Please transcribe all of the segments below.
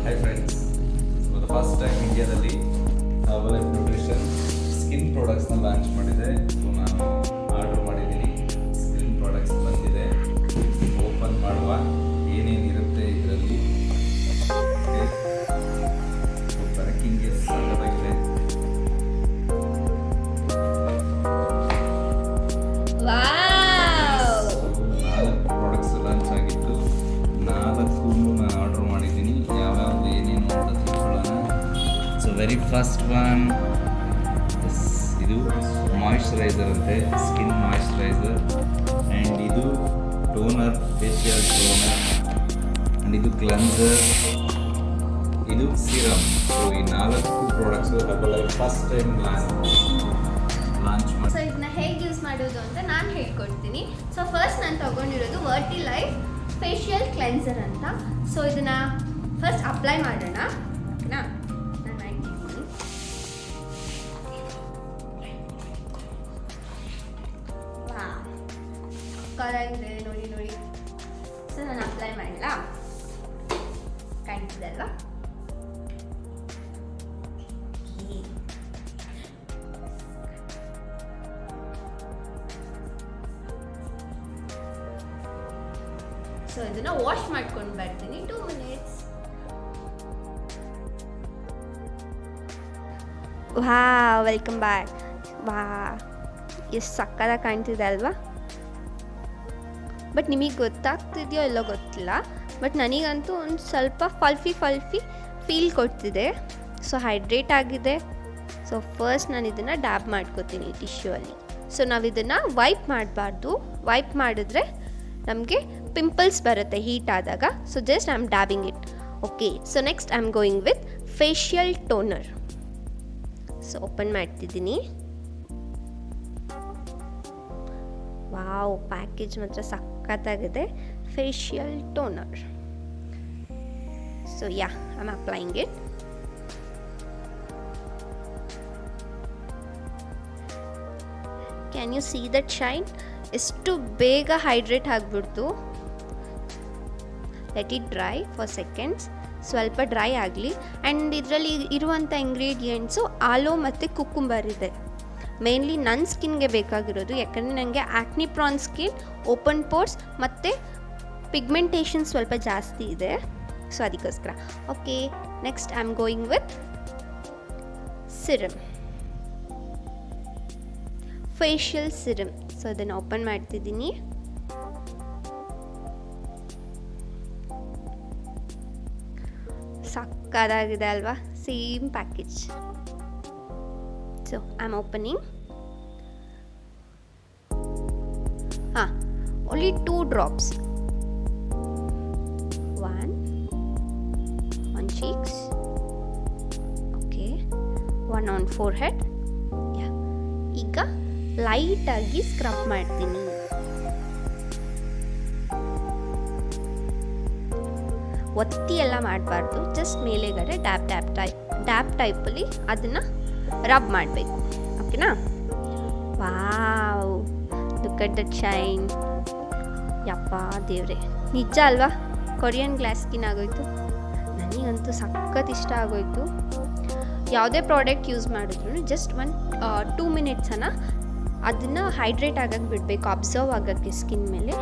Hi friends, for the first time ಇಂಡಿಯಾದಲ್ಲಿ life nutrition skin ಪ್ರಾಡಕ್ಟ್ಸ್ನ launch ಮಾಡಿದೆ. So ನಾನು order ಮಾಡಿದ್ದೀನಿ, ಸ್ಕಿನ್ ಪ್ರಾಡಕ್ಟ್ಸ್ ಬಂದಿದೆ. ಓಪನ್ ಮಾಡುವ, ಏನೇನಿರುತ್ತೆ ಇದರಲ್ಲಿ. ಪ್ಯಾಕಿಂಗ್ಗೆ ಸಣ್ಣದಾಗಿದೆ. ಲಾಂಚ್ ಆಗಿತ್ತು. 4 ನಾನು ಆರ್ಡರ್ ಮಾಡಿದ್ದೀನಿ. ಯಾವ್ಯಾವುದು ಏನೇನು ಅಂತ ತಿಳ್ಕೊಳ್ಳೋಣ. ಸೊ ವೆರಿ ಫಸ್ಟ್ ಒನ್, ಇದು ಮಾಯಿಶ್ಚರೈಸರ್ ಅಂತೆ, ಸ್ಕಿನ್ ಮಾಯಿಶ್ಚರೈಸರ್. ಆ್ಯಂಡ್ ಇದು ಟೋನರ್, ಫೇಶಿಯಲ್ ಟೋನರ್. ಆ್ಯಂಡ್ ಇದು ಕ್ಲೆನ್ಸರ್, ಇದು ಸಿರಮ್. ಸೊ ಈ 4 ಪ್ರಾಡಕ್ಟ್ಸು ಫಸ್ಟ್ ಟೈಮ್ ಲಾಂಚ್ ಮಾಡಿ. ಸೊ ಇದನ್ನ ಹೇಗೆ ಯೂಸ್ ಮಾಡೋದು ಅಂತ ನಾನು ಹೇಳ್ಕೊಡ್ತೀನಿ. ಸೊ ಫಸ್ಟ್ ನಾನು ತಗೊಂಡಿರೋದು ವರ್ಟಿಲೈಫ್ ಫೇಶಿಯಲ್ ಕ್ಲೆನ್ಸರ್ ಅಂತ. ಸೊ ಇದನ್ನ ಫಸ್ಟ್ ಅಪ್ಲೈ ಮಾಡೋಣ, ಓಕೆನಾ? ನಾನು ಮಾಡ್ತೀನಿ. ಕಲಾಗಿದೆ ನೋಡಿ ನೋಡಿ. ಸೊ ನಾನು ಅಪ್ಲೈ ಮಾಡಲ, ಕಾಣ್ತಿದೆ ಅಲ್ವಾ? ಸೊ ಇದನ್ನ ವಾಶ್ ಮಾಡ್ಕೊಂಡು ಬರ್ತೀನಿ 2 ಮಿನಿಟ್ಸ್. Welcome back. ಎಷ್ಟು ಸಕ್ಕತ್ತಾಗಿ ಕಾಣ್ತಿದೆ ಅಲ್ವಾ? ಬಟ್ ನಿಮಗೆ ಗೊತ್ತಾಗ್ತಿದೆಯೋ ಇಲ್ಲೋ ಗೊತ್ತಿಲ್ಲ, ಬಟ್ ನನಗಂತೂ ಒಂದು ಸ್ವಲ್ಪ ಫಲ್ಫಿ ಫೀಲ್ ಕೊಡ್ತಿದೆ. ಸೊ ಹೈಡ್ರೇಟ್ ಆಗಿದೆ. ಸೊ ಫಸ್ಟ್ ನಾನು ಇದನ್ನು ಡ್ಯಾಬ್ ಮಾಡ್ಕೋತೀನಿ ಟಿಶ್ಯೂ ಅಲ್ಲಿ. ಸೊ ನಾವು ಇದನ್ನು ವೈಪ್ ಮಾಡಬಾರ್ದು. ವೈಪ್ ಮಾಡಿದ್ರೆ ನಮಗೆ ಪಿಂಪಲ್ಸ್ ಬರುತ್ತೆ ಹೀಟ್ ಆದಾಗ. So just I am dabbing it. Okay, so next I am going with facial toner. So open ಮಾಡ್ತಿದ್ದೀನಿ. ವಾವ್, ಪ್ಯಾಕೇಜ್ ಮಾತ್ರ ಸಖತ್ತಾಗಿದೆ. Facial toner. So yeah, I am applying it. Can you see that shine? ಎಷ್ಟು ಬೇಗ hydrate ಆಗಿಬಿಡ್ತು. Let it dry for seconds. ಸ್ವಲ್ಪ dry ಆಗಲಿ. And ಇದರಲ್ಲಿ ಇರುವಂಥ ಇಂಗ್ರೀಡಿಯೆಂಟ್ಸು ಆಲೋ ಮತ್ತು ಕುಕ್ಕುಂಬರ್ ಇದೆ. ಮೇನ್ಲಿ ನನ್ನ ಸ್ಕಿನ್ಗೆ ಬೇಕಾಗಿರೋದು, ಯಾಕಂದರೆ ನನಗೆ ಆಕ್ನಿ ಪ್ರಾನ್ ಸ್ಕಿನ್, ಓಪನ್ ಪೋರ್ಸ್ ಮತ್ತು ಪಿಗ್ಮೆಂಟೇಷನ್ ಸ್ವಲ್ಪ ಜಾಸ್ತಿ ಇದೆ. ಸೊ ಅದಕ್ಕೋಸ್ಕರ. Okay, next I am going with serum, facial serum. So ಅದನ್ನು ಓಪನ್ ಮಾಡ್ತಿದ್ದೀನಿ. ಸಕ್ಕತ್ತಾಗಿದೆ ಅಲ್ವಾ? Same package. So I am opening. Only 2 drops. 1 on cheeks. Okay, 1 on forehead. ಈಗ ಲೈಟಾಗಿ ಸ್ಕ್ರಬ್ ಮಾಡ್ತೀನಿ. ಒತ್ತಿ ಎಲ್ಲ ಮಾಡಬಾರ್ದು, ಜಸ್ಟ್ ಮೇಲೆಗಡೆ ಡ್ಯಾಪ್ ಟೈಪಲ್ಲಿ ಅದನ್ನು ರಬ್ ಮಾಡಬೇಕು. ಓಕೆನಾ? Wow, look at that shine. ಯಪ್ಪ ದೇವ್ರೆ, ನಿಜ ಅಲ್ವಾ? ಕೊರಿಯನ್ ಗ್ಲಾಸ್ ಸ್ಕಿನ್ ಆಗೋಯ್ತು. ನನಗಂತೂ ಸಖತ್ ಇಷ್ಟ ಆಗೋಯ್ತು. ಯಾವುದೇ ಪ್ರಾಡಕ್ಟ್ ಯೂಸ್ ಮಾಡಿದ್ರು ಜಸ್ಟ್ 2 ಮಿನಿಟ್ಸನ್ನು ಅದನ್ನು ಹೈಡ್ರೇಟ್ ಆಗಕ್ಕೆ ಬಿಡಬೇಕು, ಅಬ್ಸರ್ವ್ ಆಗೋಕ್ಕೆ ಸ್ಕಿನ್ ಮೇಲೆ.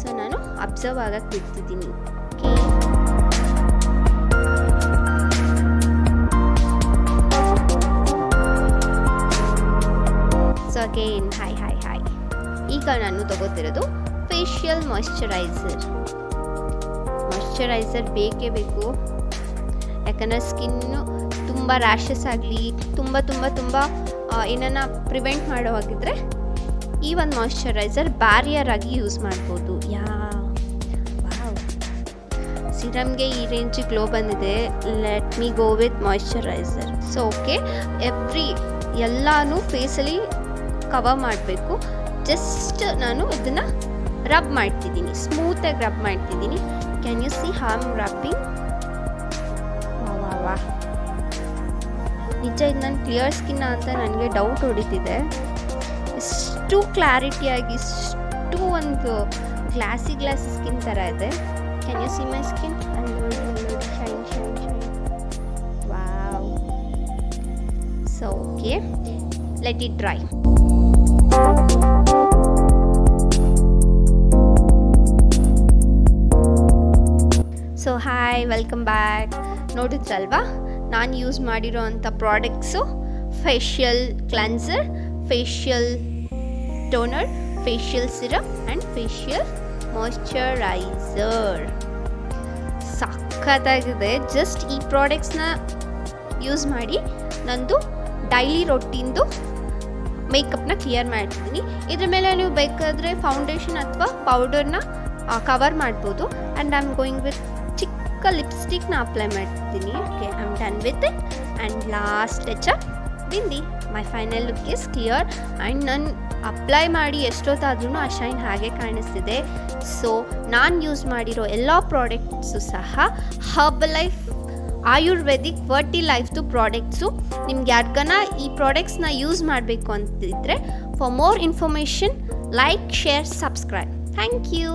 ಸೊ ನಾನು ಅಬ್ಸರ್ವ್ ಆಗಕ್ಕೆ ಬಿಡ್ತಿದ್ದೀನಿ. Okay, so again hi. ಈಗ ನಾನು ತಗೋತಿರೋದು ಫೇಶಿಯಲ್ ಮಾಯಿಶ್ಚರೈಸರ್ ಬೇಕೇ ಬೇಕು. ಯಾಕಂದರೆ ಸ್ಕಿನ್ನು ತುಂಬ ರ್ಯಾಷಸ್ ಆಗಲಿ, ತುಂಬ ಏನನ್ನ ಪ್ರಿವೆಂಟ್ ಮಾಡೋವಾಗಿದ್ದರೆ ಈ ಒಂದು ಮಾಯಿಶ್ಚರೈಸರ್ ಬ್ಯಾರಿಯರ್ ಆಗಿ ಯೂಸ್ ಮಾಡ್ಬೋದು. ವಾವ್, ಸಿರಮ್ಗೆ ಈ ರೇಂಜ್ ಗ್ಲೋ ಬಂದಿದೆ. Let me go with moisturiser. So okay, ಎಲ್ಲನೂ ಫೇಸಲ್ಲಿ ಕವರ್ ಮಾಡಬೇಕು. ಜಸ್ಟ್ ನಾನು ಇದನ್ನು ರಬ್ ಮಾಡ್ತಿದ್ದೀನಿ, ಸ್ಮೂತಾಗಿ ರಬ್ ಮಾಡ್ತಿದ್ದೀನಿ. Can you C how I am rubbing? ವಾ, ನಿಜ ಇದು ನನ್ನ ಕ್ಲಿಯರ್ ಸ್ಕಿನ್ ಅಂತ ನನಗೆ ಡೌಟ್ ಹೊಡಿತಿದೆ. ಇಷ್ಟು ಕ್ಲಾರಿಟಿಯಾಗಿ, ಇಷ್ಟು ಒಂದು ಗ್ಲಾಸಿ ಸ್ಕಿನ್ ಥರ ಇದೆ. Can you see my skin? Shine. Let it dry. So hi, welcome back. ನೋಡಿದ್ರಲ್ವಾ ನಾನು ಯೂಸ್ ಮಾಡಿರೋ ಅಂಥ products facial cleanser, facial toner, facial serum and facial moisturiser. ಸಖತ್ತಾಗಿದೆ. ಜಸ್ಟ್ ಈ ಪ್ರಾಡಕ್ಟ್ಸ್ನ ಯೂಸ್ ಮಾಡಿ ನಂದು ಡೈಲಿ ರೊಟ್ಟಿಂದು ಮೇಕಪ್ನ ಕ್ಲಿಯರ್ ಮಾಡ್ತೀನಿ. ಇದ್ರ ಮೇಲೆ ನೀವು ಬೇಕಾದರೆ ಫೌಂಡೇಶನ್ ಅಥವಾ ಪೌಡರ್ನ ಕವರ್ ಮಾಡ್ಬೋದು. And I am going with ಚಿಕ್ಕ ಲಿಪ್ಸ್ಟಿಕ್ನ ಅಪ್ಲೈ ಮಾಡ್ತೀನಿ. Okay, I am done with it. And last touch bindi. My final look is clear. And ನಾನು ಅಪ್ಲೈ ಮಾಡಿ ಎಷ್ಟೊತ್ತಾದ್ರೂ ಆ ಶೈನ್ ಹಾಗೆ ಕಾಣಿಸ್ತಿದೆ. ಸೊ ನಾನು ಯೂಸ್ ಮಾಡಿರೋ ಎಲ್ಲ ಪ್ರಾಡಕ್ಟ್ಸು ಸಹ ಹರ್ಬಲೈಫ್ ಆಯುರ್ವೇದಿಕ್ ಫರ್ಟಿಲೈಫ್ದು ಪ್ರಾಡಕ್ಟ್ಸು. ನಿಮ್ಗೆ ಯಾರಿಗಾನ ಈ ಪ್ರಾಡಕ್ಟ್ಸ್ನ ಯೂಸ್ ಮಾಡಬೇಕು ಅಂತಿದ್ರೆ, for more information like, share, subscribe. Thank you.